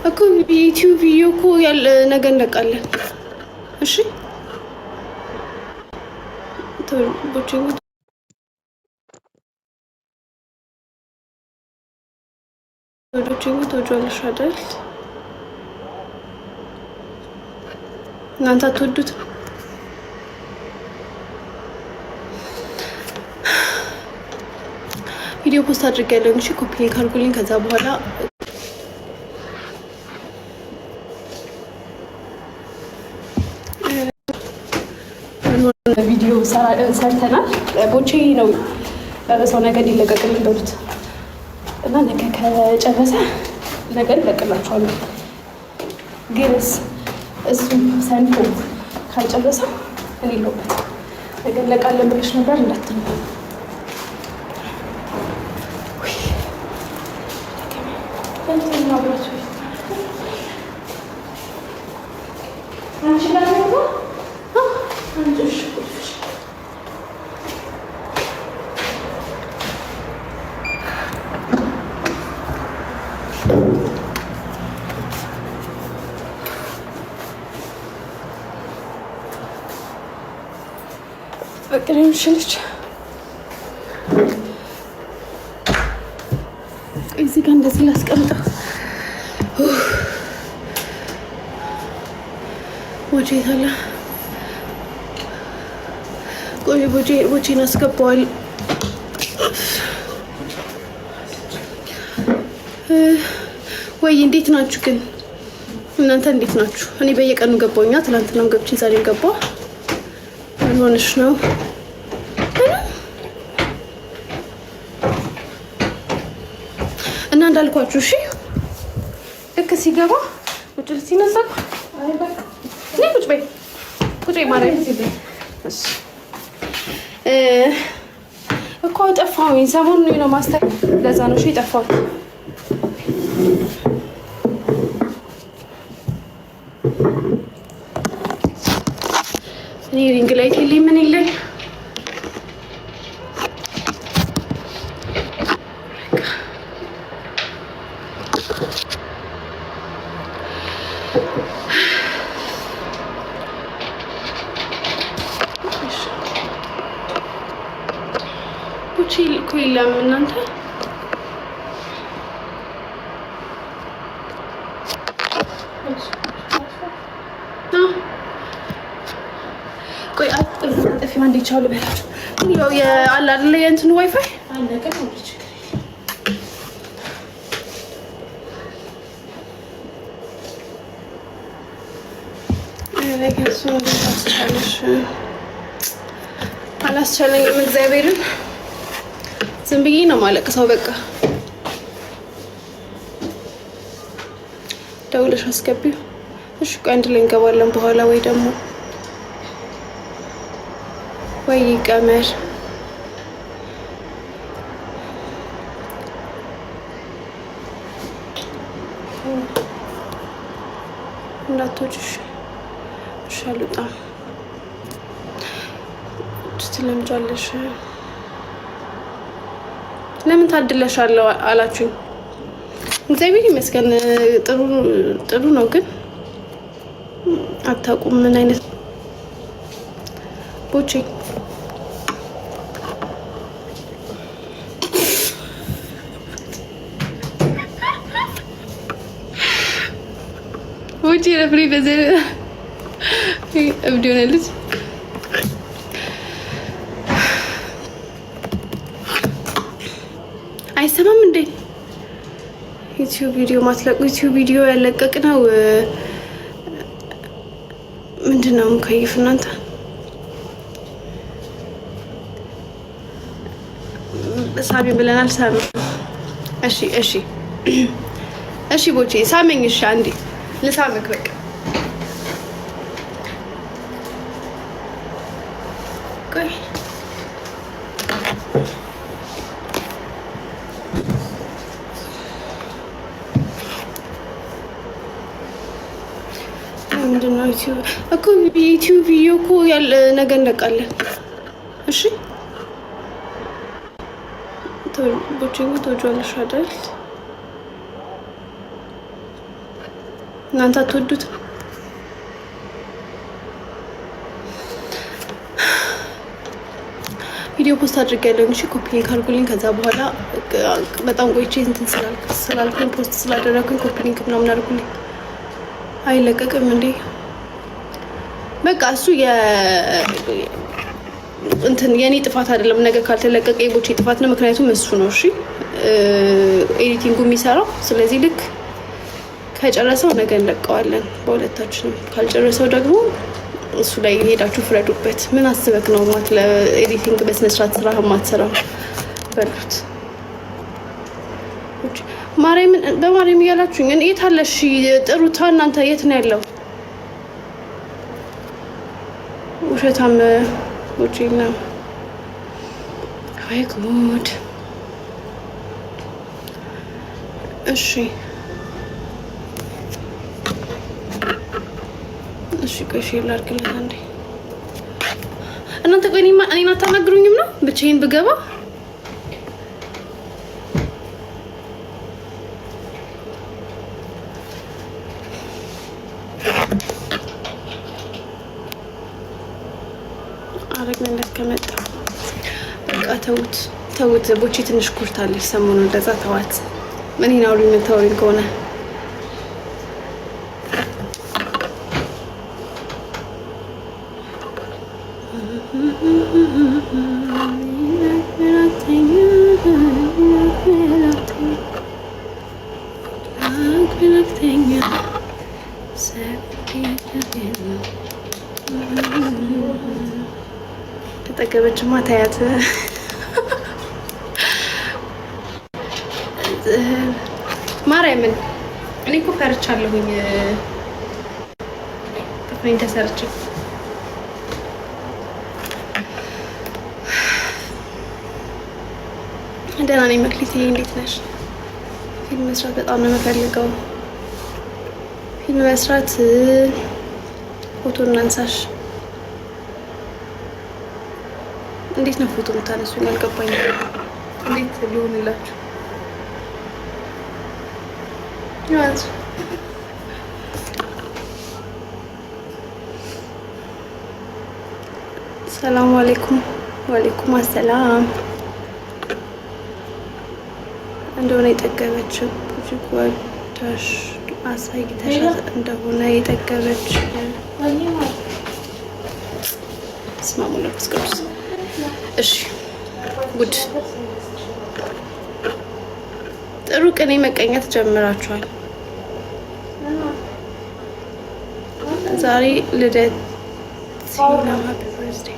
እኮ ዩቲዩብ ቪዲዮ እኮ ያለ ነገ እንለቃለን። እሺ ትወጂዋለሽ አይደል? እናንተ አትወዱትም? ቪዲዮ ፖስት አድርጌያለሁ። እሺ ኮፒ ሊንክ አድርጉልኝ። ከዛ በኋላ ቪዲዮ ሰርተናል። ቦቼ ነው ጨረሰው። ነገ ሊለቀቅልኝ በሉት እና ነገ ከጨረሰ ነገ ይለቅላችኋለሁ። ግንስ እሱ ሰንፎ ካልጨረሰው እኔ የለሁበትም። ነገ እንለቃለን ብለሽ ነበር እንዳትሉ። ፍቅር ምሽልች እዚህ ጋር እንደዚህ ላስቀምጠው። ቦቼ ታላ ቆይ ቦቼን አስገባዋል። ወይ እንዴት ናችሁ ግን እናንተ እንዴት ናችሁ? እኔ በየቀኑ ገባሁኛ። ትናንትናም ገብቼ ዛሬም ገባሁ። ምን ሆነሽ ነው? እና እንዳልኳችሁ እሺ፣ ልክ ሲገባ ውጭ ሲነሳ ቁጭ በይ ማርያም እኮ ጠፋሁኝ። ሰሞኑን ነው ማስተር፣ ለዛ ነው እሺ የጠፋሁት። እኔ ሪንግ ላይት የለኝ ምን የለኝ። ቁጭ እኮ የለም እናንተ ቆይ አጥፊ ማንዴ ቻው ልበላችሁ። ያው የአለ አይደለ የእንትኑ ዋይፋይ አለቀ ነው ችግር አላስቻለኝም። እግዚአብሔርን ዝም ብዬ ነው ማለቅሰው። በቃ ደውለሽ አስገቢው እሺ። ቆይ አንድ ላይ እንገባለን በኋላ ወይ ደግሞ ወይ ቀመር እንዳትወጪሽ እሺ። አልወጣም ትለምጃለሽ። ለምን ታድለሻለሁ አላችሁኝ። እግዚአብሔር ይመስገን ጥሩ ነው፣ ግን አታውቁም ምን አይነት ቦቼ ቦቼ ረፍሪ በዘር እብድ ሆነልሽ። አይሰማም እንዴ? ዩቲዩብ ቪዲዮ ማትለቁ ዩቲዩብ ቪዲዮ ያለቀቅ ነው። ምንድነው የምከይፍ እናንተ? ሳሚ ብለናል። ሳሚ እሺ ቦቼ ሳመኝ። እሺ አንዴ ልሳምክ በቃ ቆይ ምንድነው ዩቲዩብ እኮ ዩቲዩብ ቪዲዮ እኮ ያለ ነገ እንለቃለን። እሺ ትወጂዋለሽ አይደል? እናንተ አትወዱት። ቪዲዮ ፖስት አድርጌያለሁ። እሺ ኮፒ ሊንክ አድርጉልኝ። ከዛ በኋላ በጣም ቆይቼ እንትን ስላልኩኝ ፖስት ስላደረኩኝ ኮፒ ሊንክ ምናምን አድርጉልኝ። አይለቀቅም እንዴ? በቃ እሱ እንትን የኔ ጥፋት አይደለም። ነገ ካልተለቀቀ የቦቼ ጥፋት ነው። ምክንያቱም እሱ ነው እሺ ኤዲቲንጉ የሚሰራው። ስለዚህ ልክ ከጨረሰው ነገ እንለቀዋለን በሁለታችንም። ካልጨረሰው ደግሞ እሱ ላይ ሄዳችሁ ፍረዱበት። ምን አስበክ ነው ማለት ለኤዲቲንግ በስነስርዓት ስራ ማትሰራው በሉት። በማርያም እያላችሁኝ የት አለሽ? ጥሩታ እናንተ የት ነው ያለው? ውሸታም ውጪና አይ ጉድ። እሺ ቆይ ላድርግልህ አንዴ። እናንተ ቆይ እኔን አታናግሩኝም ነው ብቻዬን ብገባ? አረግነት ከመጣ በቃ ተውት። ቦቼ ትንሽ ኩርታለች ሰሞኑን። እንደዛ ተዋት። ምን ይናውሪ የምታወሪኝ ከሆነ ተጠገበችማ ታያት። ማርያምን እኔ እኮ ፈርቻለሁኝ። ክፍሬን ተሰርቼ ደህና ነኝ። መክሊትዬ እንዴት ነሽ? ፊልም መስራት በጣም ነው የምፈልገው። ፊልም መስራት ፎቶ እናንሳሽ። እንዴት ነው ፎቶ የምታነሱኝ? አልገባኝም። እንዴት ሊሆንላችሁ? ሰላም አለይኩም። ወአለይኩም አሰላም። እንደሆነ የጠገበችው ጓዳሽ አሳይተሻት እንደሆነ የጠገበች ስማሙ ለፍስ ቅዱስ። እሺ ጉድ። ጥሩ ቅኔ መቀኘት ጀምራችኋል። ዛሬ ልደት ሲና ሃፒ በርዝዴ።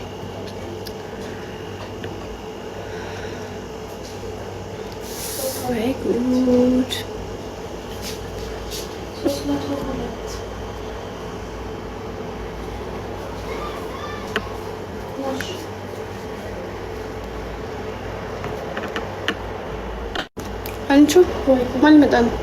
ወይ ጉድ። አንቺ ማን መጣ ነው?